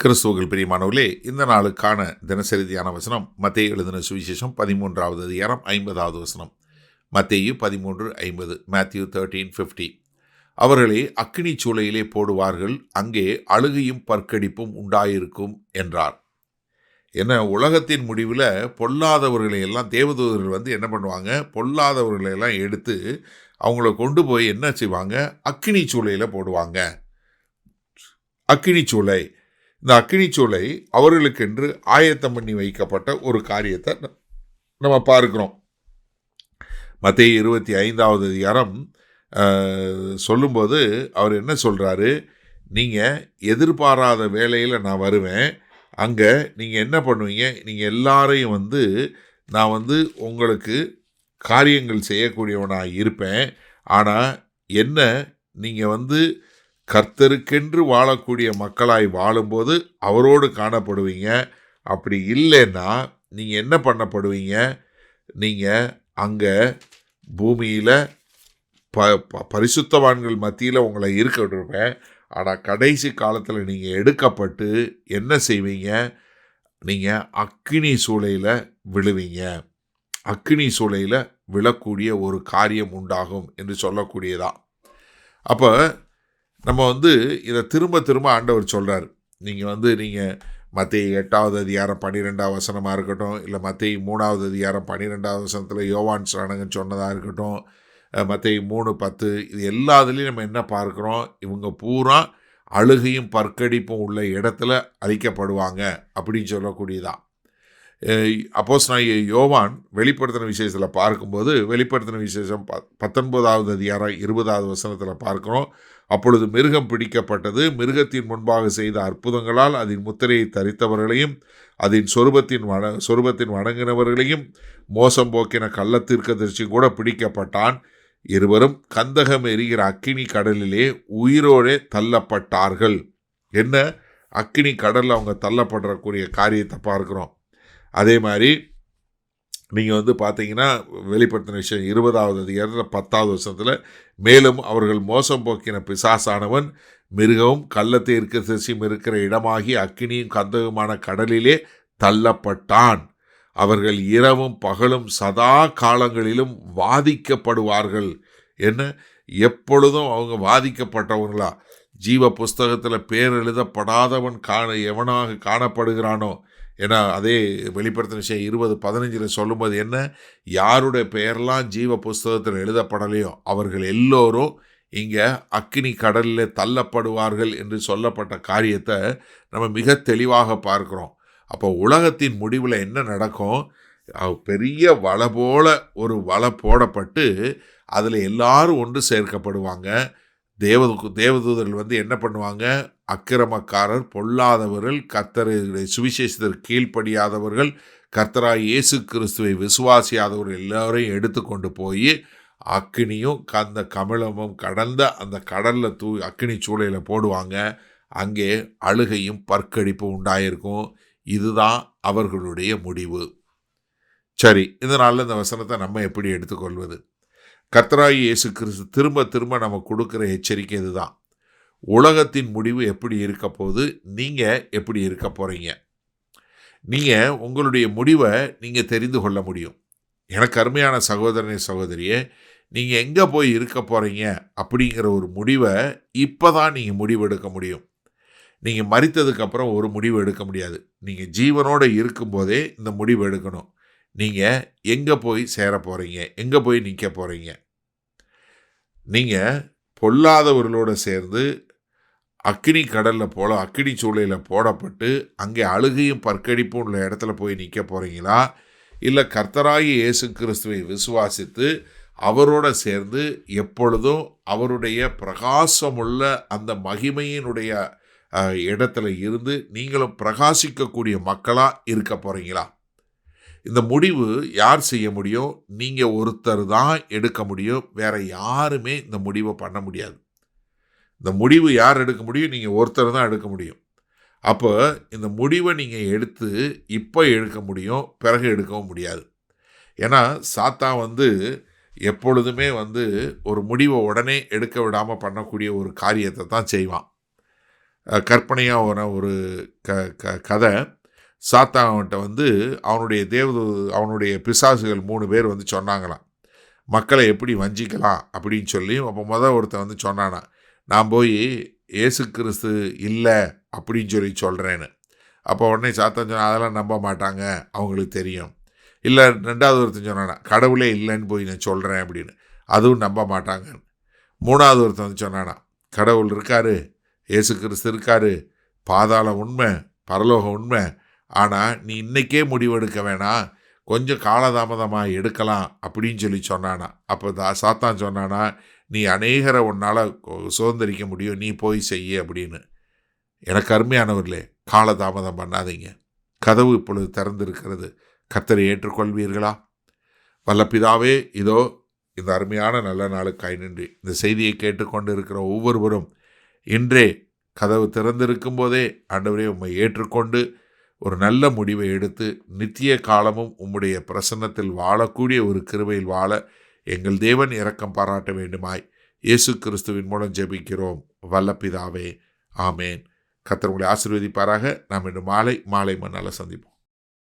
கிறிஸ்துவுக்குள் பிரியமானவர்களே, இந்த நாளுக்கான தினசரி தியான வசனம் மத்தேயு எழுதின சுவிசேஷம் 13வது அதிகாரம் 50வது வசனம். மத்தேயு 13:50, மேத்யூ 13:50. அவர்களை அக்கினி சூளையிலே போடுவார்கள், அங்கே அழுகையும் பற்கடிப்பும் உண்டாயிருக்கும் என்றார். ஏன்னா உலகத்தின் முடிவில் பொல்லாதவர்களை எல்லாம் தேவதூதர்கள் என்ன பண்ணுவாங்க, பொல்லாதவர்களை எல்லாம் எடுத்து அவங்கள கொண்டு போய் என்ன செய்வாங்க, அக்கினி சூளையில் போடுவாங்க. அக்கினி சூளை, இந்த அக்கினி சூளை அவர்களுக்கென்று ஆயத்தம் பண்ணி வைக்கப்பட்ட ஒரு காரியத்தை நம்ம பார்க்கிறோம். மத்தேயு 25வது அதிகாரம் சொல்லும்போது அவர் என்ன சொல்கிறாரு, நீங்கள் எதிர்பாராத வேளையில் நான் வருவேன், அங்கே நீங்கள் என்ன பண்ணுவீங்க, நீங்கள் எல்லாரையும் நான் உங்களுக்கு காரியங்கள் செய்யக்கூடியவனாக இருப்பேன். ஆனால் என்ன, நீங்கள் கர்த்தருக்கென்று வாழக்கூடிய மக்களாய் வாழும்போது அவரோடு காணப்படுவீங்க. அப்படி இல்லைன்னா நீங்கள் என்ன பண்ணப்படுவீங்க, நீங்கள் அங்கே பூமியில் பரிசுத்தவான்கள் மத்தியில் உங்களை இருக்க விட்டுருப்பேன். ஆனால் கடைசி காலத்தில் நீங்கள் எடுக்கப்பட்டு என்ன செய்வீங்க, நீங்கள் அக்கினி சூளையில் விழுவீங்க. அக்கினி சூளையில் விழக்கூடிய ஒரு காரியம் உண்டாகும் என்று சொல்லக்கூடியதா. அப்போ நம்ம இதை திரும்ப திரும்ப ஆண்டவர் சொல்கிறார். நீங்கள் மத்தேயு 8வது அதிகாரம் 12வது வசனமாக இருக்கட்டும், இல்லை மத்தேயு 3வது அதிகாரம் 12வது வசனத்தில் யோவான் ஸ்நானகன் சொன்னதாக இருக்கட்டும், மத்தேயு 3:10, இது எல்லாத்துலேயும் நம்ம என்ன பார்க்குறோம், இவங்க பூரா அழுகையும் பற்கடிப்பும் உள்ள இடத்துல அழிக்கப்படுவாங்க அப்படின்னு சொல்லக்கூடியதான். அப்போஸ்தலனாகிய யோவான் வெளிப்படுத்தின விசேஷத்தில் பார்க்கும்போது, வெளிப்படுத்தின விசேஷம் 19வது அதிகாரம் 20வது வசனத்தில் பார்க்குறோம். அப்பொழுது மிருகம் பிடிக்கப்பட்டது, மிருகத்தின் முன்பாக செய்த அற்புதங்களால் அதன் முத்திரையை தரித்தவர்களையும் அதன் சொரூபத்தின் வணங்கினவர்களையும் மோசம் போக்கின கள்ளத்தீர்க்கதரிசி கூட பிடிக்கப்பட்டான். இருவரும் கந்தகம் எரிகிற அக்கினி கடலிலே உயிரோடே தள்ளப்பட்டார்கள். என்ன, அக்கினி கடலில் அவங்க தள்ளப்படக்கூடிய காரியத்தை பார்க்குறோம். அதே மாதிரி நீங்கள் பார்த்தீங்கன்னா வெளிப்படுத்தின விஷயம் 20வது அதிகாரத்தில் 10வது வசனத்தில், மேலும் அவர்கள் மோசம் போக்கின பிசாசானவன் மிருகவும் கள்ளத்தீர்க்கதரிசியும் இருக்கிற இடமாகி அக்கினியும் கந்தகமான கடலிலே தள்ளப்பட்டான். அவர்கள் இரவும் பகலும் சதா காலங்களிலும் வாதிக்கப்படுவார்கள். என்ன, எப்பொழுதும் அவங்க வாதிக்கப்பட்டவங்களா. ஜீவ புஸ்தகத்தில் பேர் எழுதப்படாதவன் எவனாக காணப்படுகிறானோ. ஏன்னா அதே வெளிப்படுத்தின விஷயம் 20:15 சொல்லும்போது என்ன, யாருடைய பெயர்லாம் ஜீவ புஸ்தகத்தில் எழுதப்படலையோ அவர்கள் எல்லோரும் இங்கே அக்கினி கடலில் தள்ளப்படுவார்கள் என்று சொல்லப்பட்ட காரியத்தை நம்ம மிக தெளிவாக பார்க்குறோம். அப்போ உலகத்தின் முடிவில் என்ன நடக்கும், பெரிய வலை போல ஒரு வலை போடப்பட்டு அதில் எல்லாரும் ஒன்று சேர்க்கப்படுவாங்க. தேவதூதர்கள் என்ன பண்ணுவாங்க, அக்கிரமக்காரர், பொல்லாதவர்கள், கர்த்தருடைய சுவிசேஷத்திற்கு கீழ்ப்படியாதவர்கள், கர்த்தராய் இயேசு கிறிஸ்துவை விசுவாசியாதவர்கள் எல்லாரையும் எடுத்துக்கொண்டு போய் அக்கினியும் கமலமும் கடந்த அந்த கடலில் அக்கினி சூளையில் போடுவாங்க. அங்கே அழுகையும் பற்கடிப்பும் உண்டாயிருக்கும். இதுதான் அவர்களுடைய முடிவு. சரி, இதனால் இந்த வசனத்தை நம்ம எப்படி எடுத்துக்கொள்வது? கர்த்தராய் இயேசு கிறிஸ்து திரும்ப திரும்ப நம்ம கொடுக்குற எச்சரிக்கை இதுதான். உலகத்தின் முடிவு எப்படி இருக்க போகுது, நீங்கள் எப்படி இருக்க போகிறீங்க, நீங்கள் உங்களுடைய முடிவை நீங்கள் தெரிந்து கொள்ள முடியும். எனக்கு அருமையான சகோதரனே சகோதரியே, நீங்கள் எங்கே போய் இருக்க போகிறீங்க அப்படிங்கிற ஒரு முடிவை இப்போ தான் நீங்கள் முடிவெடுக்க முடியும். நீங்கள் மரித்ததுக்கப்புறம் ஒரு முடிவு எடுக்க முடியாது. நீங்கள் ஜீவனோடு இருக்கும்போதே இந்த முடிவு எடுக்கணும். நீங்கள் எங்கே போய் சேர போகிறீங்க, எங்கே போய் நிற்க போகிறீங்க. நீங்கள் பொல்லாதவர்களோடு சேர்ந்து அக்கினி கடலில் அக்கினி சூளையில் போடப்பட்டு அங்கே அழுகையும் பற்கடிப்பும் உள்ள இடத்துல போய் நிற்க போகிறீங்களா, இல்லை கர்த்தராகிய இயேசு கிறிஸ்துவை விசுவாசித்து அவரோட சேர்ந்து எப்பொழுதும் அவருடைய பிரகாசமுள்ள அந்த மகிமையினுடைய இடத்துல இருந்து நீங்களும் பிரகாசிக்கக்கூடிய மக்களாக இருக்க போகிறீங்களா? இந்த முடிவு யார் செய்ய முடியும்? நீங்கள் ஒருத்தர் தான் எடுக்க முடியும். வேற யாருமே இந்த முடிவை பண்ண முடியாது. இந்த முடிவு யார் எடுக்க முடியும்? நீங்கள் ஒருத்தர் தான் எடுக்க முடியும். அப்போ இந்த முடிவை நீங்கள் எடுத்து இப்போ எடுக்க முடியும், பிறகு எடுக்கவும் முடியாது. ஏன்னா சாத்தான் எப்பொழுதுமே ஒரு முடிவை உடனே எடுக்க விடாமல் பண்ணக்கூடிய ஒரு காரியத்தை தான் செய்வான். கற்பனையான ஒரு கதை. சாத்தான்கிட்ட வந்து அவனுடைய பிசாசுகள் 3 பேர் வந்து சொன்னாங்களாம், மக்களை எப்படி வஞ்சிக்கலாம் அப்படின்னு சொல்லி. அப்போ ஒருத்தன் வந்து சொன்னானா, நான் போய் இயேசு கிறிஸ்து இல்லை அப்படின்னு சொல்லி சொல்கிறேன்னு. அப்போ உடனே சாத்தான் சொன்னா, அதெல்லாம் நம்ப மாட்டாங்க, அவங்களுக்கு தெரியும். இல்லை, 2வது ஒருத்தன் சொன்னானா, கடவுளே இல்லைன்னு போய் நான் சொல்கிறேன் அப்படின்னு, அதுவும் நம்ப மாட்டாங்க. 3வது ஒருத்தன் வந்து சொன்னானா, கடவுள் இருக்காரு, இயேசு கிறிஸ்து இருக்காரு, பாதாளம் உண்மை, பரலோகம் உண்மை, ஆனால் நீ இன்னைக்கே முடிவெடுக்க வேணாம், கொஞ்சம் காலதாமதமாக எடுக்கலாம் அப்படின்னு சொல்லி சொன்னானா. அப்போ சாத்தான் சொன்னானா, நீ அநேகரை உன்னால் சுதந்திரிக்க முடியும், நீ போய் செய்ய அப்படின்னு. எனக்கு அருமையானவர்களே, காலதாமதம் பண்ணாதீங்க. கதவு இப்பொழுது திறந்திருக்கிறது. கர்த்தரை ஏற்றுக்கொள்வீர்களா? வல்ல பிதாவே, இதோ இந்த அருமையான நல்ல நாளுக்காய் நன்றி. இந்த செய்தியை கேட்டுக்கொண்டு இருக்கிற ஒவ்வொருவரும் இன்றே கதவு திறந்திருக்கும் போதே ஆண்டவரே உம்மை ஏற்றுக்கொண்டு ஒரு நல்ல முடிவை எடுத்து நித்திய காலமும் உம்முடைய பிரசன்னத்தில் வாழக்கூடிய ஒரு கிருபையில் வாழ எங்கள் தேவன் இரக்கம் பாராட்ட வேண்டுமாய் இயேசு கிறிஸ்துவின் மூலம் ஜெபிக்கிறோம் வல்ல பிதாவே, ஆமேன். கர்த்தர் உங்களை ஆசீர்வதிப்பாராக. நாம் இன்று மாலை மண்ணால் சந்திப்போம்.